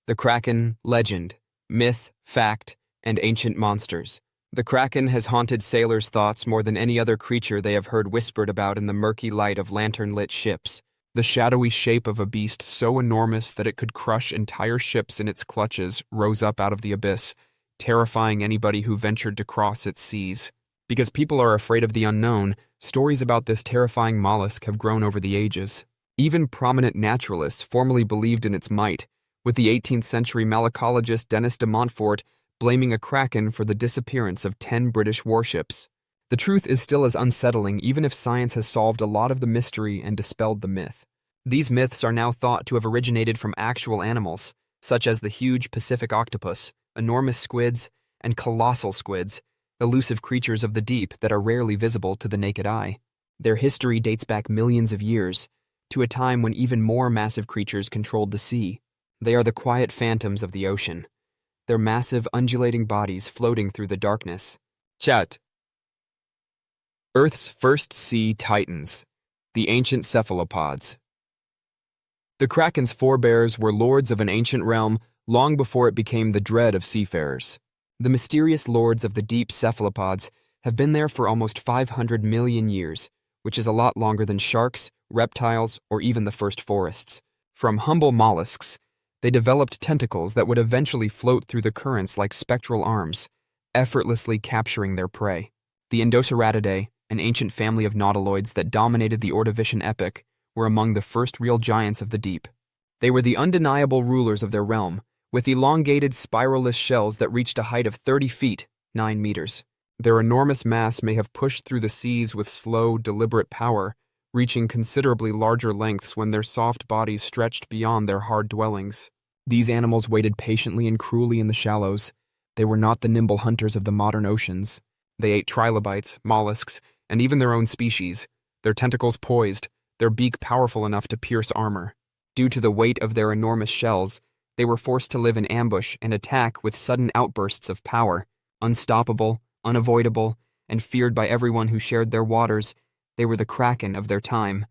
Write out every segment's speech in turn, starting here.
The Kraken, legend, myth, fact, and ancient monsters. The Kraken has haunted sailors' thoughts more than any other creature they have heard whispered about in the murky light of lantern-lit ships. The shadowy shape of a beast so enormous that it could crush entire ships in its clutches rose up out of the abyss, terrifying anybody who ventured to cross its seas. Because people are afraid of the unknown, stories about this terrifying mollusk have grown over the ages. Even prominent naturalists formerly believed in its might, with the 18th century malacologist Dennis de Montfort blaming a kraken for the disappearance of 10 British warships. The truth is still as unsettling even if science has solved a lot of the mystery and dispelled the myth. These myths are now thought to have originated from actual animals, such as the huge Pacific octopus, enormous squids, and colossal squids, elusive creatures of the deep that are rarely visible to the naked eye. Their history dates back millions of years, to a time when even more massive creatures controlled the sea. They are the quiet phantoms of the ocean, their massive undulating bodies floating through the darkness. Chat. Earth's first sea titans, the ancient cephalopods. The Kraken's forebears were lords of an ancient realm long before it became the dread of seafarers. The mysterious lords of the deep cephalopods have been there for almost 500 million years, which is a lot longer than sharks, reptiles, or even the first forests. From humble mollusks, they developed tentacles that would eventually float through the currents like spectral arms, effortlessly capturing their prey. The Indoceratidae, an ancient family of nautiloids that dominated the Ordovician epoch, were among the first real giants of the deep. They were the undeniable rulers of their realm, with elongated spiralless shells that reached a height of 30 feet, 9 meters. Their enormous mass may have pushed through the seas with slow, deliberate power, reaching considerably larger lengths when their soft bodies stretched beyond their hard dwellings. These animals waited patiently and cruelly in the shallows. They were not the nimble hunters of the modern oceans. They ate trilobites, mollusks, and even their own species, their tentacles poised, their beak powerful enough to pierce armor. Due to the weight of their enormous shells, they were forced to live in ambush and attack with sudden outbursts of power. Unstoppable, unavoidable, and feared by everyone who shared their waters, they were the Kraken of their time.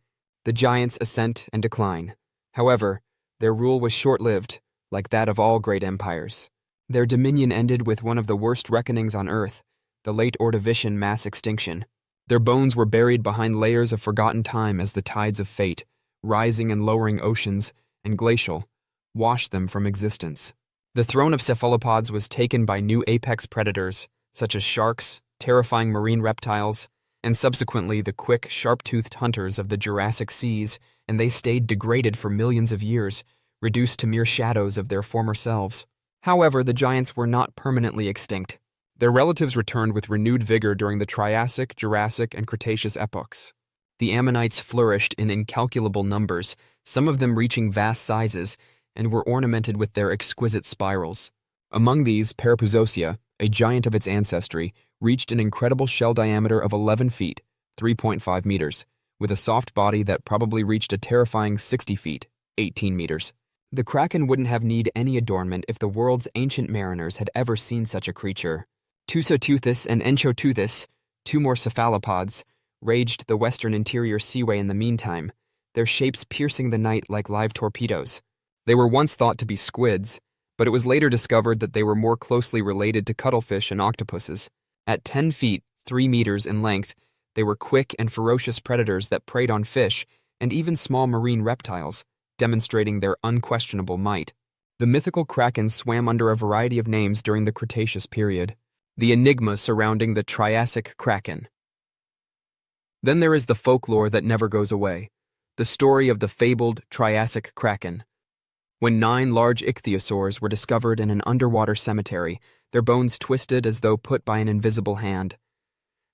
The giants' ascent and decline. However, their rule was short-lived, like that of all great empires. Their dominion ended with one of the worst reckonings on Earth, the late Ordovician mass extinction. Their bones were buried behind layers of forgotten time as the tides of fate, rising and lowering oceans, and glacial, washed them from existence. The throne of cephalopods was taken by new apex predators, such as sharks, terrifying marine reptiles, and subsequently the quick, sharp-toothed hunters of the Jurassic seas, and they stayed degraded for millions of years, reduced to mere shadows of their former selves. However, the giants were not permanently extinct. Their relatives returned with renewed vigor during the Triassic, Jurassic, and Cretaceous epochs. The ammonites flourished in incalculable numbers, some of them reaching vast sizes, and were ornamented with their exquisite spirals. Among these, Parapuzosia, a giant of its ancestry, reached an incredible shell diameter of 11 feet, 3.5 meters, with a soft body that probably reached a terrifying 60 feet, 18 meters. The Kraken wouldn't have need any adornment if the world's ancient mariners had ever seen such a creature. Tusoteuthis and Enchoteuthis, two more cephalopods, raged the western interior seaway in the meantime, their shapes piercing the night like live torpedoes. They were once thought to be squids, but it was later discovered that they were more closely related to cuttlefish and octopuses. At 10 feet, 3 meters in length, they were quick and ferocious predators that preyed on fish and even small marine reptiles, demonstrating their unquestionable might. The mythical Kraken swam under a variety of names during the Cretaceous period. The enigma surrounding the Triassic Kraken. Then there is the folklore that never goes away, the story of the fabled Triassic Kraken. When 9 large ichthyosaurs were discovered in an underwater cemetery, their bones twisted as though put by an invisible hand.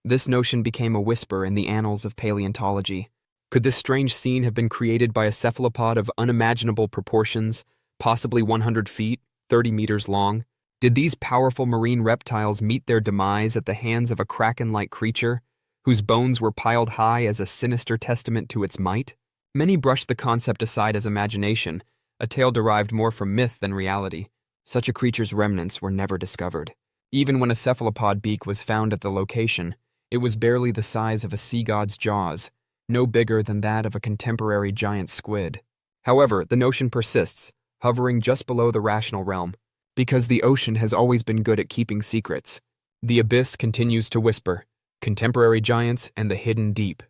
This notion became a whisper in the annals of paleontology. Could this strange scene have been created by a cephalopod of unimaginable proportions, possibly 100 feet, 30 meters long? Did these powerful marine reptiles meet their demise at the hands of a kraken-like creature, whose bones were piled high as a sinister testament to its might? Many brushed the concept aside as imagination, a tale derived more from myth than reality. Such a creature's remnants were never discovered. Even when a cephalopod beak was found at the location, it was barely the size of a sea god's jaws, no bigger than that of a contemporary giant squid. However, the notion persists, hovering just below the rational realm. Because the ocean has always been good at keeping secrets, the abyss continues to whisper, contemporary giants and the hidden deep.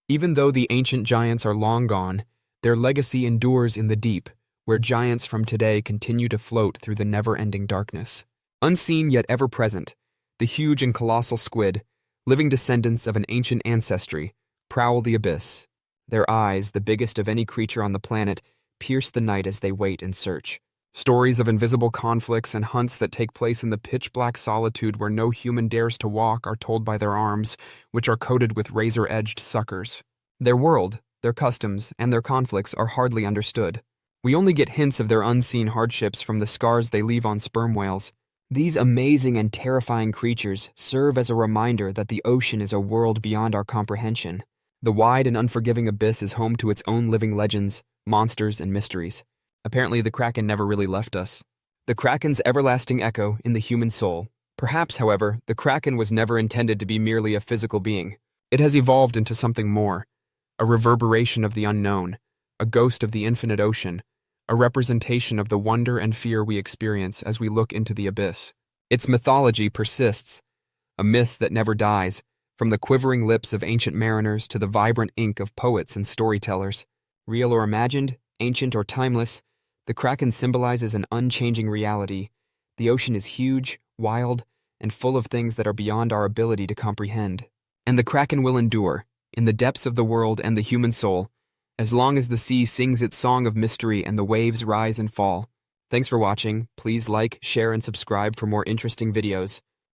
Even though the ancient giants are long gone, their legacy endures in the deep, where giants from today continue to float through the never-ending darkness. Unseen yet ever-present, the huge and colossal squid, living descendants of an ancient ancestry, prowl the abyss. Their eyes, the biggest of any creature on the planet, pierce the night as they wait and search. Stories of invisible conflicts and hunts that take place in the pitch-black solitude where no human dares to walk are told by their arms, which are coated with razor-edged suckers. Their world, their customs, and their conflicts are hardly understood. We only get hints of their unseen hardships from the scars they leave on sperm whales. These amazing and terrifying creatures serve as a reminder that the ocean is a world beyond our comprehension. The wide and unforgiving abyss is home to its own living legends, monsters, and mysteries. Apparently, the Kraken never really left us. The Kraken's everlasting echo in the human soul. Perhaps, however, the Kraken was never intended to be merely a physical being. It has evolved into something more, a reverberation of the unknown, a ghost of the infinite ocean, a representation of the wonder and fear we experience as we look into the abyss. Its mythology persists, a myth that never dies, from the quivering lips of ancient mariners to the vibrant ink of poets and storytellers. Real or imagined, ancient or timeless, the Kraken symbolizes an unchanging reality. The ocean is huge, wild, and full of things that are beyond our ability to comprehend. And the Kraken will endure, in the depths of the world and the human soul, as long as the sea sings its song of mystery and the waves rise and fall. Thanks for watching. Please like, share, and subscribe for more interesting videos.